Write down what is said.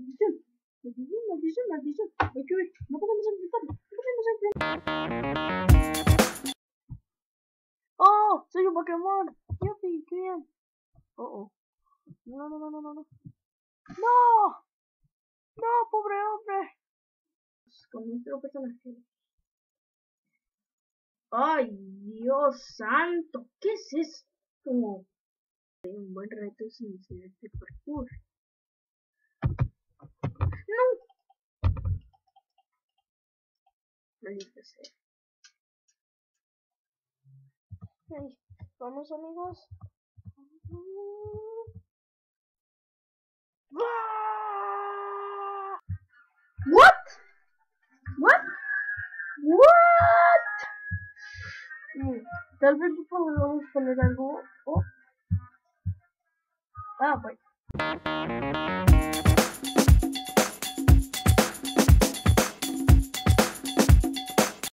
maldición. Maldición, maldición, maldición. Hay que ver. No podemos enfrentarlo. No podemos enfrentarlo. ¡Oh! Soy un Pokémon. ¡Yupi! ¡Qué bien! Oh. No. ¡No! ¡No, pobre hombre! Con nuestro personaje. ¡Ay, Dios santo! ¿Qué es esto? Hay un buen reto sin ser este parkour. ¡No! Maldita sea. Ay, vamos, amigos. What? Tal vez podemos poner algo. Oh. Ah, bueno.